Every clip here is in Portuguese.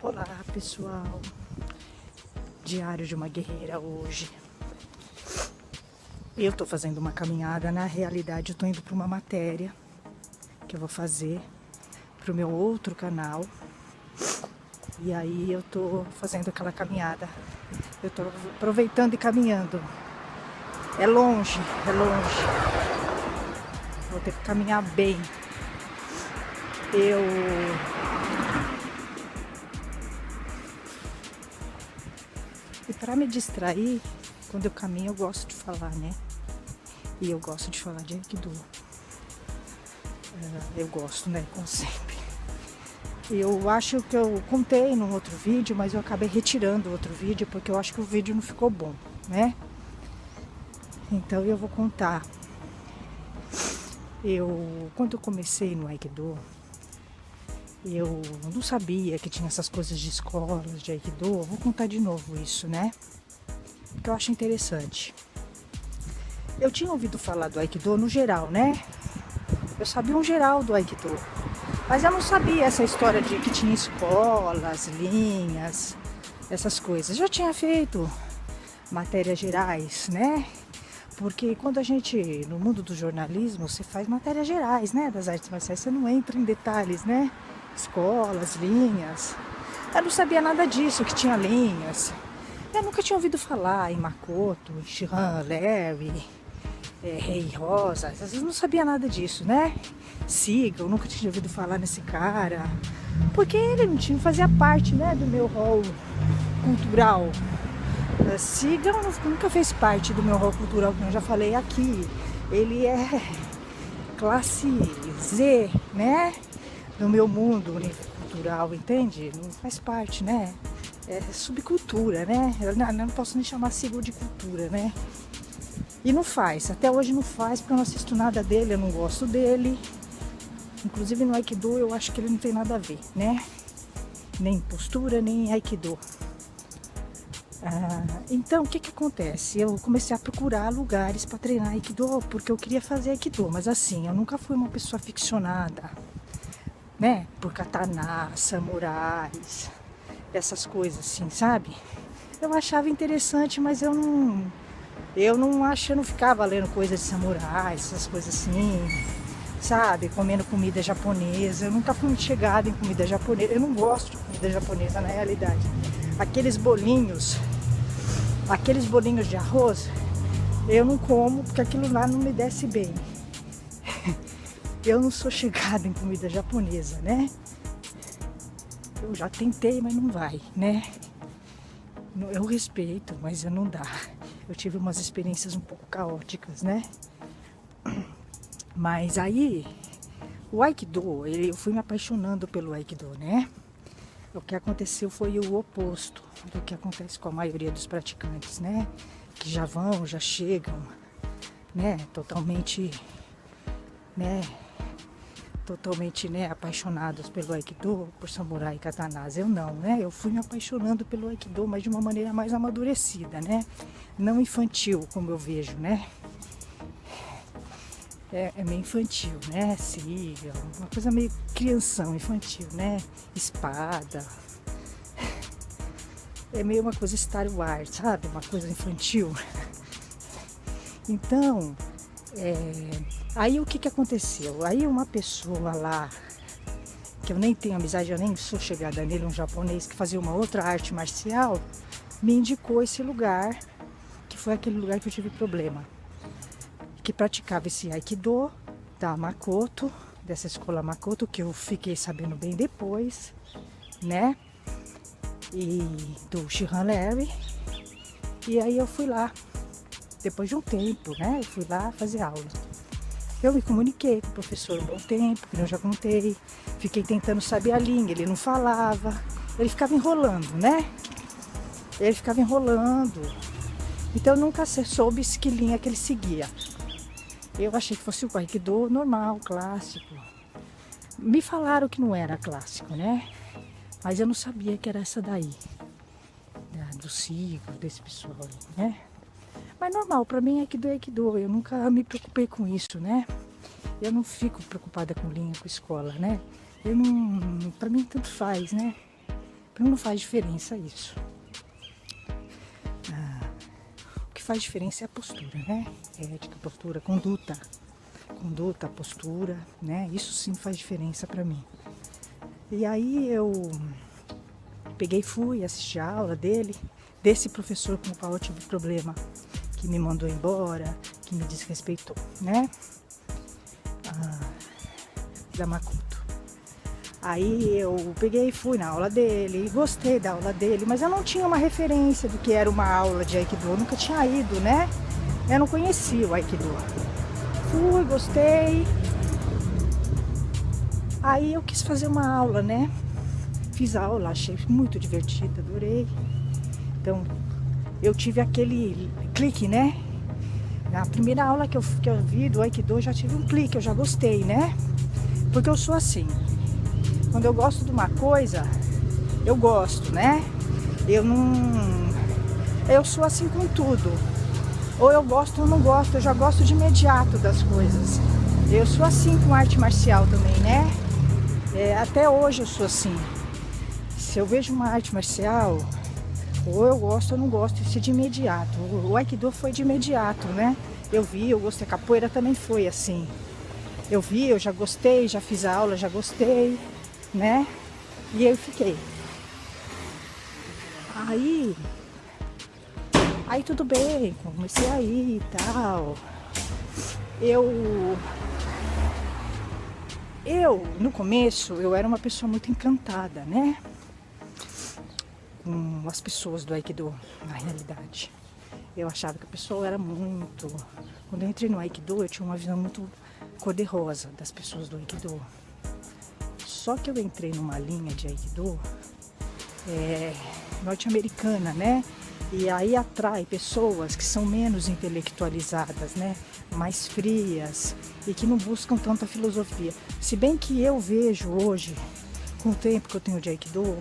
Olá pessoal, diário de uma guerreira hoje. Eu tô fazendo uma caminhada, na realidade eu tô indo para uma matéria que eu vou fazer pro meu outro canal. E aí eu tô fazendo aquela caminhada, eu tô aproveitando e caminhando. É longe, vou ter que caminhar bem. E para me distrair, quando eu caminho eu gosto de falar, né? E eu gosto de falar de Aikido. Eu gosto, né? Como sempre. Eu acho que eu contei num outro vídeo, mas eu acabei retirando o outro vídeo porque eu acho que o vídeo não ficou bom, né? Então eu vou contar. Quando eu comecei no Aikido, eu não sabia que tinha essas coisas de escolas, de Aikido. Eu vou contar de novo isso, né? Porque eu acho interessante. Eu tinha ouvido falar do Aikido no geral, né? Eu sabia um geral do Aikido. Mas eu não sabia essa história de que tinha escolas, linhas, essas coisas. Já tinha feito matérias gerais, né? Porque quando a gente, no mundo do jornalismo, você faz matérias gerais, né? Das artes marciais, você não entra em detalhes, né? Escolas, linhas. Eu não sabia nada disso, que tinha linhas. Eu nunca tinha ouvido falar em Makoto, em Shihan, Larry, Rei Rosa. Eu não sabia nada disso, né? Siga, eu nunca tinha ouvido falar nesse cara. Porque ele não fazia parte, né, do meu rol cultural. Siga nunca fez parte do meu rol cultural, como eu já falei aqui. Ele é classe Z, né? Do meu mundo cultural, entende? Não faz parte, né? É subcultura, né? Eu não posso nem chamar siglo de cultura, né? E não faz, até hoje não faz, porque eu não assisto nada dele, eu não gosto dele. Inclusive no Aikido eu acho que ele não tem nada a ver, né? Nem postura, nem Aikido. Então o que acontece? Eu comecei a procurar lugares para treinar Aikido, porque eu queria fazer Aikido, mas assim, eu nunca fui uma pessoa aficionada, né? Por katana, samurais, essas coisas assim, sabe? Eu achava interessante, mas eu não ficava lendo coisas de samurais, essas coisas assim, sabe? Comendo comida japonesa. Eu nunca fui muito chegada em comida japonesa. Eu não gosto de comida japonesa na realidade. Aqueles bolinhos de arroz, eu não como porque aquilo lá não me desce bem. Eu não sou chegada em comida japonesa, né? Eu já tentei, mas não vai, né? Eu respeito, mas não dá. Eu tive umas experiências um pouco caóticas, né? Mas aí, o Aikido, eu fui me apaixonando pelo Aikido, né? O que aconteceu foi o oposto do que acontece com a maioria dos praticantes, né? Que já chegam, né? Totalmente, apaixonados pelo Aikido, por samurai e katanas. Eu não, né? Eu fui me apaixonando pelo Aikido, mas de uma maneira mais amadurecida, né? Não infantil, como eu vejo, né? É meio infantil, né? Siga, uma coisa meio crianção, infantil, né? Espada. É meio uma coisa Star Wars, sabe? Uma coisa infantil. Então, aí o que aconteceu? Aí uma pessoa lá, que eu nem tenho amizade, eu nem sou chegada nele, um japonês que fazia uma outra arte marcial, me indicou esse lugar, que foi aquele lugar que eu tive problema. Que praticava esse Aikido da Makoto, dessa escola Makoto, que eu fiquei sabendo bem depois, né? E do Shihan Larry. E aí eu fui lá, depois de um tempo, né? Eu fui lá fazer aula. Eu me comuniquei com o professor um bom tempo, que eu já contei. Fiquei tentando saber a língua, ele não falava. Ele ficava enrolando, né? Então eu nunca soube que linha que ele seguia. Eu achei que fosse o Aikido normal, clássico. Me falaram que não era clássico, né? Mas eu não sabia que era essa daí. Do siglo, desse pessoal aí, né? Mas normal, pra mim Aikido é Aikido. Eu nunca me preocupei com isso, né? Eu não fico preocupada com linha, com escola, né? Pra mim tanto faz, né? Para mim não faz diferença isso. O que faz diferença é a postura, né? Ética, postura, conduta. Conduta, postura, né? Isso sim faz diferença para mim. E aí eu peguei e fui assistir a aula desse professor com o qual eu tive problema, que me mandou embora, que me desrespeitou, né? Da Makoto. Aí eu peguei e fui na aula dele, gostei da aula dele, mas eu não tinha uma referência do que era uma aula de Aikido, eu nunca tinha ido, né? Eu não conhecia o Aikido. Fui, gostei. Aí eu quis fazer uma aula, né? Fiz a aula, achei muito divertida, adorei. Então, eu tive aquele clique, né? Na primeira aula que eu vi do Aikido, eu já tive um clique, eu já gostei, né? Porque eu sou assim. Quando eu gosto de uma coisa, eu gosto, né? Eu sou assim com tudo. Ou eu gosto ou não gosto, eu já gosto de imediato das coisas. Eu sou assim com arte marcial também, né? Até hoje eu sou assim. Se eu vejo uma arte marcial, ou eu gosto ou não gosto, isso é de imediato. O Aikido foi de imediato, né? Eu vi, eu gostei. Capoeira também foi assim. Eu vi, eu já gostei, já fiz a aula, já gostei, né? E eu fiquei. Aí tudo bem, comecei a ir e tal. No começo, eu era uma pessoa muito encantada, né? Com as pessoas do Aikido, na realidade. Eu achava que a pessoa era muito... Quando eu entrei no Aikido, eu tinha uma visão muito cor-de-rosa das pessoas do Aikido. Só que eu entrei numa linha de Aikido norte-americana, né? E aí atrai pessoas que são menos intelectualizadas, né? Mais frias e que não buscam tanta filosofia. Se bem que eu vejo hoje, com o tempo que eu tenho de Aikido,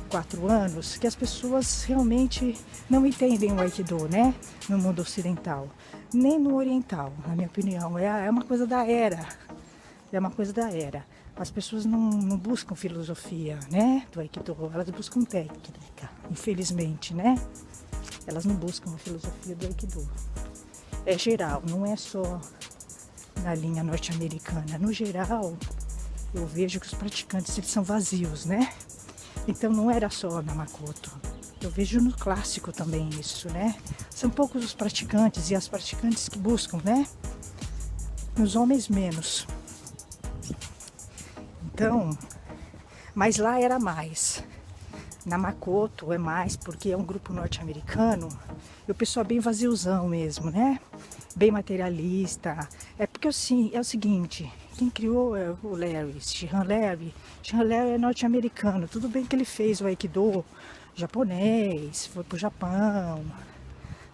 4 anos, que as pessoas realmente não entendem o Aikido, né? No mundo ocidental, nem no oriental, na minha opinião. É uma coisa da era. É uma coisa da era. As pessoas não buscam filosofia, né? Do Aikido, elas buscam técnica, infelizmente, né? Elas não buscam a filosofia do Aikido. É geral, não é só na linha norte-americana. No geral, eu vejo que os praticantes eles são vazios, né? Então não era só na Makoto. Eu vejo no clássico também isso, né? São poucos os praticantes e as praticantes que buscam, né? Nos homens menos. Então, mas lá era mais. Na Makoto é mais porque é um grupo norte-americano e o pessoal é bem vaziozão mesmo, né? Bem materialista. É porque assim, é o seguinte, quem criou é o Larry, Shihan Larry. Shihan Larry é norte-americano. Tudo bem que ele fez o Aikido japonês, foi pro Japão,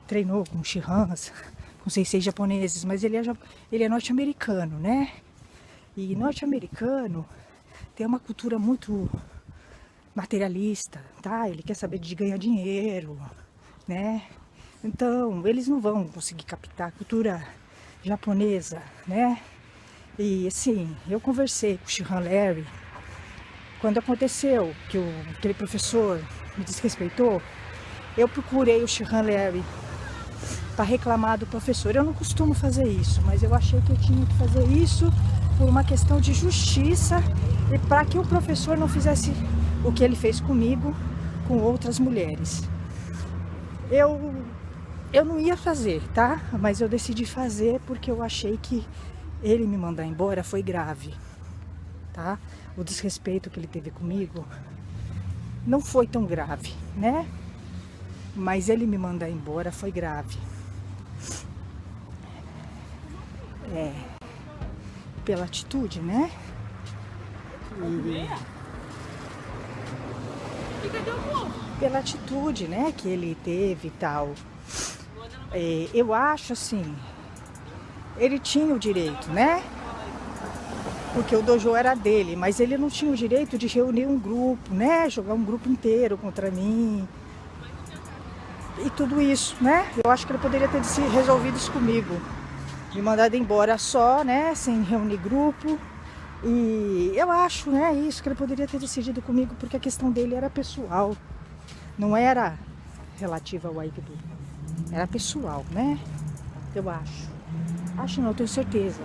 treinou com Shihans, com senseis japoneses, mas ele é norte-americano, né? E norte-americano tem uma cultura muito materialista, tá? Ele quer saber de ganhar dinheiro, né? Então, eles não vão conseguir captar a cultura japonesa, né? E assim, eu conversei com o Shihan Larry quando aconteceu que aquele professor me desrespeitou. Eu procurei o Shihan Larry para reclamar do professor. Eu não costumo fazer isso, mas eu achei que eu tinha que fazer isso por uma questão de justiça e para que o professor não fizesse o que ele fez comigo, com outras mulheres. Eu não ia fazer, tá? Mas eu decidi fazer porque eu achei que ele me mandar embora foi grave, tá? O desrespeito que ele teve comigo não foi tão grave, né? Mas ele me mandar embora foi grave. Pela atitude, né? Pela atitude, né, que ele teve e tal. Eu acho assim, ele tinha o direito, né? Porque o dojo era dele, mas ele não tinha o direito de reunir um grupo, né? Jogar um grupo inteiro contra mim. E tudo isso, né? Eu acho que ele poderia ter resolvido isso comigo. Me mandado embora só, né? Sem reunir grupo. E eu acho, né, isso que ele poderia ter decidido comigo, porque a questão dele era pessoal, não era relativa ao Aikido, era pessoal, né? Eu acho. Acho não, tenho certeza.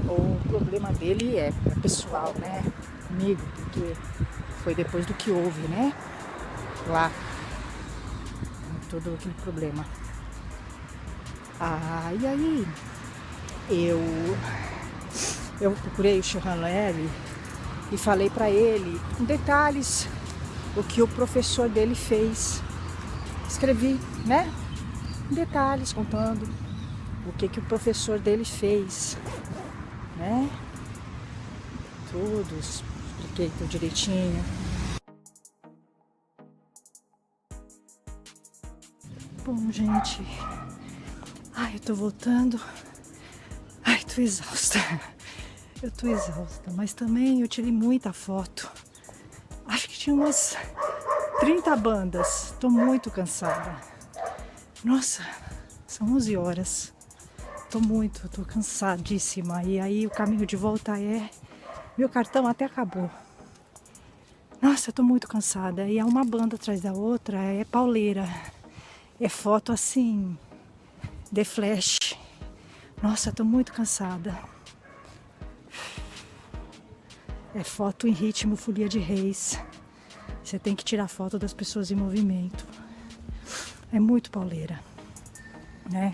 O problema dele é pessoal, né? Comigo, porque foi depois do que houve, né? Lá, todo aquele problema. E aí eu procurei o Shehan Levy e falei pra ele com detalhes o que o professor dele fez. Escrevi, né? Em detalhes, contando o que o professor dele fez, né? Tudo, expliquei tudo direitinho. Bom, gente, eu tô voltando. Tô exausta. Eu tô exausta, mas também eu tirei muita foto. Acho que tinha umas 30 bandas. Tô muito cansada. Nossa, são 11 horas. Tô cansadíssima. E aí o caminho de volta meu cartão até acabou. Nossa, eu tô muito cansada. E é uma banda atrás da outra, é pauleira. É foto assim, de flash. Nossa, tô muito cansada. É foto em ritmo folia de reis. Você tem que tirar foto das pessoas em movimento. É muito pauleira, né?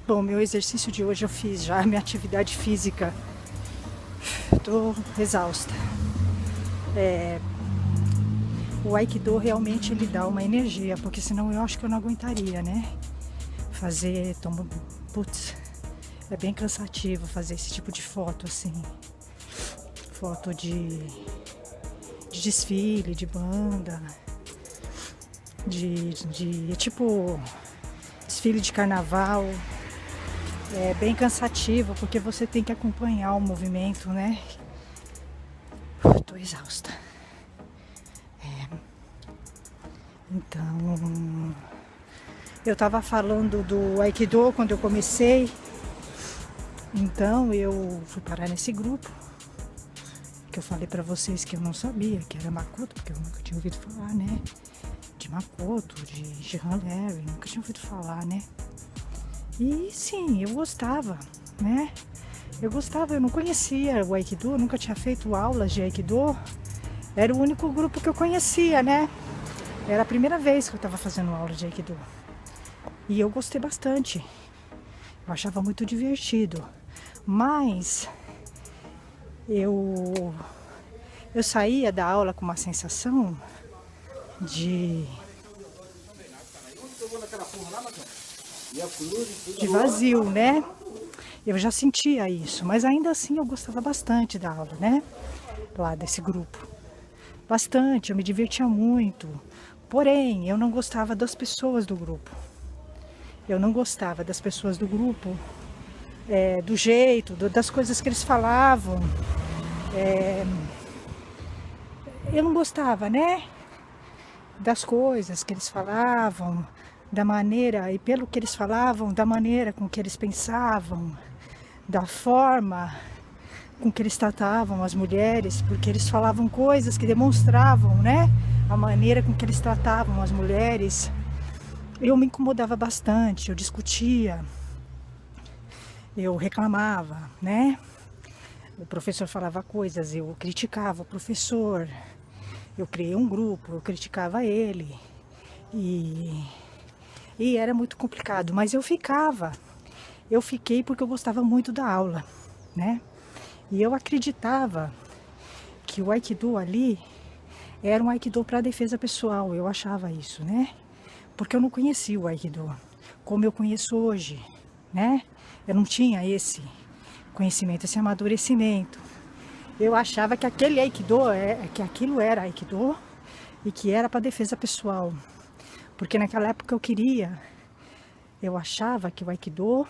Bom, meu exercício de hoje eu fiz já, minha atividade física. Tô exausta. O Aikido realmente ele dá uma energia, porque senão eu acho que eu não aguentaria, né? Putz, é bem cansativo fazer esse tipo de foto assim. Foto de desfile, de banda, de tipo desfile de carnaval. É bem cansativo porque você tem que acompanhar o movimento, né? Tô exausta. Então, eu tava falando do Aikido quando eu comecei. Então eu fui parar nesse grupo que eu falei pra vocês que eu não sabia que era Makoto, porque eu nunca tinha ouvido falar, né? De Makoto, de Shehan Levy, nunca tinha ouvido falar, né? E sim, eu gostava, né? Eu não conhecia o Aikido, nunca tinha feito aulas de Aikido. Era o único grupo que eu conhecia, né? Era a primeira vez que eu tava fazendo aula de Aikido. E eu gostei bastante. Eu achava muito divertido. Mas eu saía da aula com uma sensação de vazio, né? Eu já sentia isso, mas ainda assim eu gostava bastante da aula, né? Lá desse grupo. Bastante, eu me divertia muito. Porém, eu não gostava das pessoas do grupo. Eu não gostava das pessoas do grupo, do jeito, das coisas que eles falavam. Eu não gostava, né? Das coisas que eles falavam, da maneira, e pelo que eles falavam, da maneira com que eles pensavam, da forma com que eles tratavam as mulheres, porque eles falavam coisas que demonstravam, né? A maneira com que eles tratavam as mulheres. Eu me incomodava bastante, eu discutia, eu reclamava, né? O professor falava coisas, eu criticava o professor. Eu criei um grupo, eu criticava ele. E era muito complicado, mas eu ficava. Eu fiquei porque eu gostava muito da aula, né? E eu acreditava que o Aikido ali era um Aikido para defesa pessoal. Eu achava isso, né? Porque eu não conhecia o Aikido como eu conheço hoje, né? Eu não tinha esse conhecimento, esse amadurecimento. Eu achava que aquele Aikido, que aquilo era Aikido e que era para defesa pessoal. Porque naquela época eu achava que o Aikido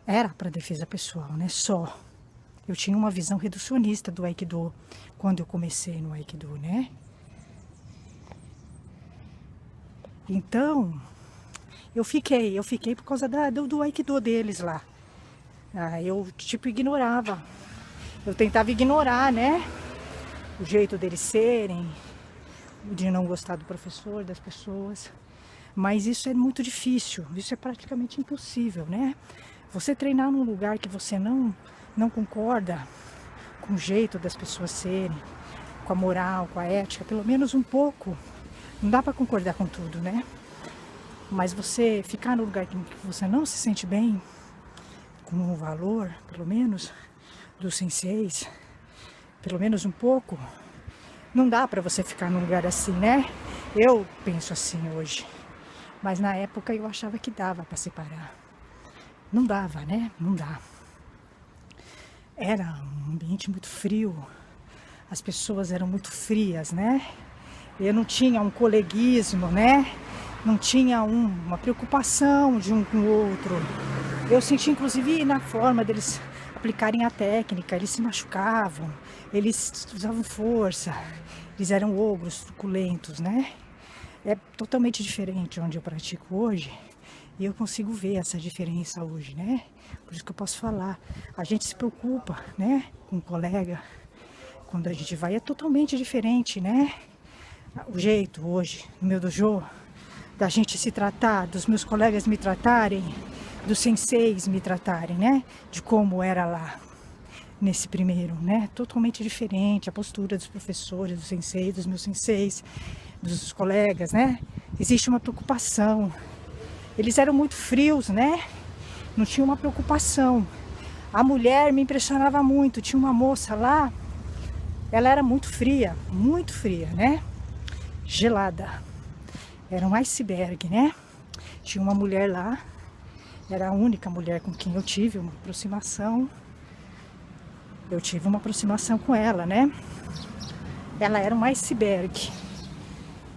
era para defesa pessoal, né? Só. Eu tinha uma visão reducionista do Aikido quando eu comecei no Aikido, né? Então, Eu fiquei por causa do Aikido deles lá. Eu, tipo, ignorava. Eu tentava ignorar, né? O jeito deles serem, de não gostar do professor, das pessoas. Mas isso é muito difícil, isso é praticamente impossível, né? Você treinar num lugar que você não concorda com o jeito das pessoas serem, com a moral, com a ética, pelo menos um pouco. Não dá para concordar com tudo, né? Mas você ficar no lugar que você não se sente bem, com o valor, pelo menos, dos senseis, pelo menos um pouco, não dá para você ficar num lugar assim, né? Eu penso assim hoje. Mas na época eu achava que dava para separar. Não dava, né? Não dá. Era um ambiente muito frio. As pessoas eram muito frias, né? Eu não tinha um coleguismo, né? Não tinha uma preocupação de um com o outro. Eu senti, inclusive, na forma deles aplicarem a técnica. Eles se machucavam, eles usavam força. Eles eram ogros, truculentos, né? É totalmente diferente onde eu pratico hoje. E eu consigo ver essa diferença hoje, né? Por isso que eu posso falar. A gente se preocupa, né? Com um colega. Quando a gente vai é totalmente diferente, né? O jeito hoje, no meu dojo, da gente se tratar, dos meus colegas me tratarem, dos senseis me tratarem, né? De como era lá, nesse primeiro, né? Totalmente diferente. A postura dos professores, dos senseis, dos meus senseis, dos colegas, né? Existe uma preocupação. Eles eram muito frios, né? Não tinha uma preocupação. A mulher me impressionava muito. Tinha uma moça lá, ela era muito fria, né? Gelada. Era um iceberg, né? Tinha uma mulher lá, era a única mulher com quem eu tive uma aproximação. Eu tive uma aproximação com ela, né? Ela era um iceberg.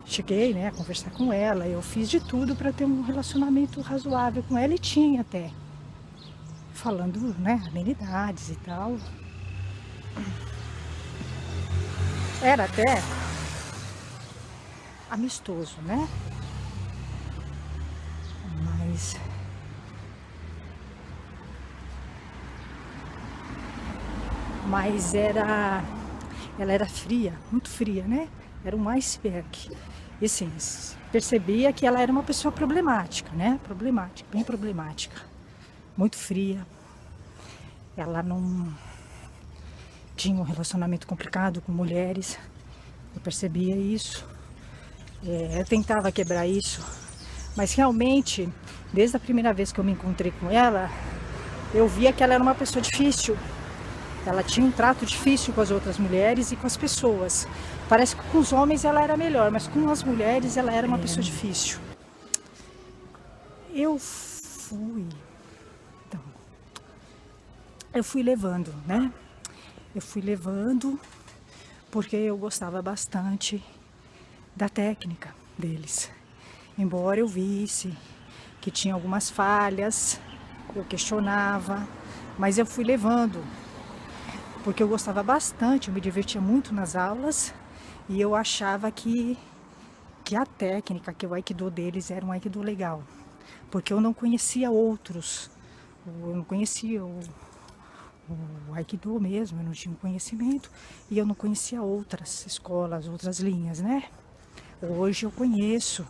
Cheguei, né, a conversar com ela. Eu fiz de tudo para ter um relacionamento razoável com ela e tinha até. Falando, né, amenidades e tal. Era até amistoso, né? Mas ela era fria, muito fria, né? Era um iceberg. E assim, percebia que ela era uma pessoa problemática, né? Problemática, bem problemática. Muito fria. Ela não tinha um relacionamento complicado com mulheres. Eu percebia isso. Eu tentava quebrar isso. Mas realmente, desde a primeira vez que eu me encontrei com ela, eu via que ela era uma pessoa difícil. Ela tinha um trato difícil com as outras mulheres e com as pessoas. Parece que com os homens ela era melhor, mas com as mulheres ela era uma pessoa difícil. Eu fui levando, né? Eu fui levando porque eu gostava bastante da técnica deles. Embora eu visse que tinha algumas falhas, eu questionava, mas eu fui levando. Porque eu gostava bastante, eu me divertia muito nas aulas e eu achava que a técnica, que o Aikido deles era um Aikido legal. Porque eu não conhecia outros, eu não conhecia o Aikido mesmo, eu não tinha um conhecimento e eu não conhecia outras escolas, outras linhas, né? Hoje eu conheço,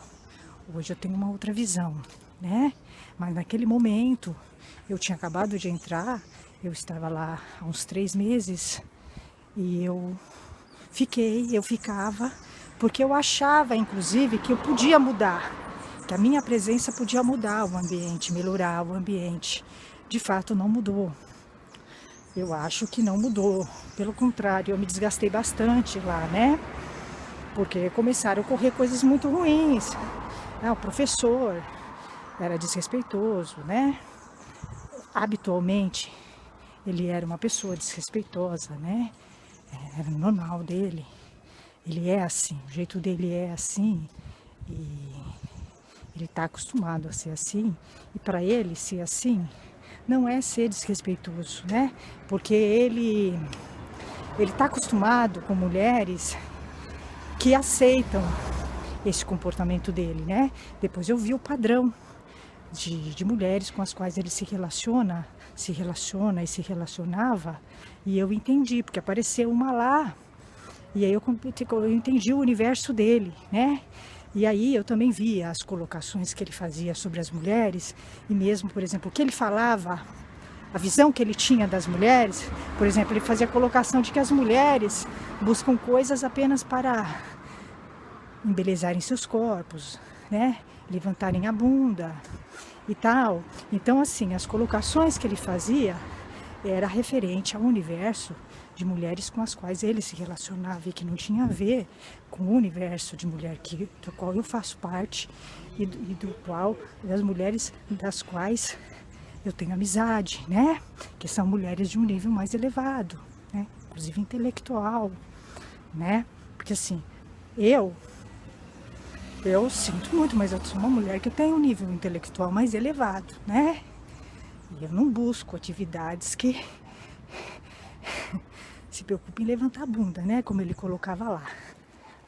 hoje eu tenho uma outra visão, né? Mas naquele momento, eu tinha acabado de entrar. Eu estava lá há uns 3 meses e eu ficava, porque eu achava, inclusive, que eu podia mudar, que a minha presença podia mudar o ambiente, melhorar o ambiente. De fato, não mudou. Eu acho que não mudou. Pelo contrário, eu me desgastei bastante lá, né? Porque começaram a ocorrer coisas muito ruins. O professor era desrespeitoso, né? Habitualmente, ele era uma pessoa desrespeitosa, né? Era normal dele. Ele é assim, o jeito dele é assim. E ele está acostumado a ser assim. E para ele ser assim, não é ser desrespeitoso, né? Porque ele está acostumado com mulheres que aceitam esse comportamento dele, né? Depois eu vi o padrão. de mulheres com as quais ele se relaciona e se relacionava, e eu entendi, porque apareceu uma lá, e aí eu entendi o universo dele, né? E aí eu também via as colocações que ele fazia sobre as mulheres, e mesmo, por exemplo, o que ele falava, a visão que ele tinha das mulheres. Por exemplo, ele fazia a colocação de que as mulheres buscam coisas apenas para embelezarem seus corpos, né? Levantarem a bunda e tal. Então, assim, as colocações que ele fazia era referente ao universo de mulheres com as quais ele se relacionava e que não tinha a ver com o universo de mulher do qual eu faço parte e do qual, das mulheres das quais eu tenho amizade, né? Que são mulheres de um nível mais elevado, né? Inclusive intelectual, né? Porque assim, eu sinto muito, mas eu sou uma mulher que tem um nível intelectual mais elevado, né? E eu não busco atividades que se preocupem em levantar a bunda, né? Como ele colocava lá,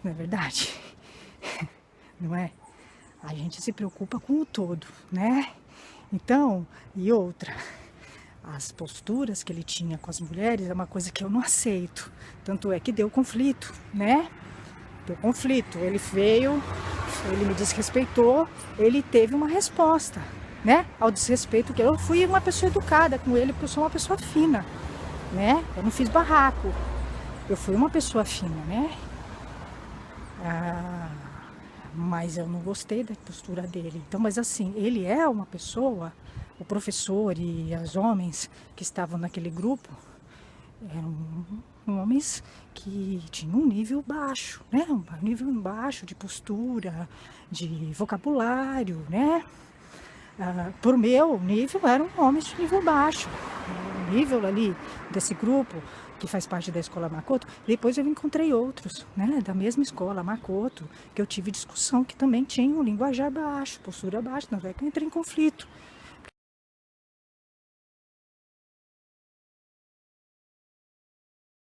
não é verdade? Não é? A gente se preocupa com o todo, né? Então, e outra, as posturas que ele tinha com as mulheres é uma coisa que eu não aceito. Tanto é que deu conflito, né? Deu conflito. Ele veio, ele me desrespeitou, ele teve uma resposta, né? Ao desrespeito que eu fui uma pessoa educada com ele, porque eu sou uma pessoa fina, né? Eu não fiz barraco. Eu fui uma pessoa fina, né? Mas eu não gostei da postura dele. Então, mas assim, ele é uma pessoa, o professor e os homens que estavam naquele grupo eram homens que tinham um nível baixo, né? Um nível baixo de postura, de vocabulário, né? Por meu nível, eram homens de nível baixo. O nível ali desse grupo que faz parte da escola Makoto, depois eu encontrei outros, né, da mesma escola Makoto, que eu tive discussão, que também tinham um linguajar baixo, postura baixa, não é que eu entrei em conflito,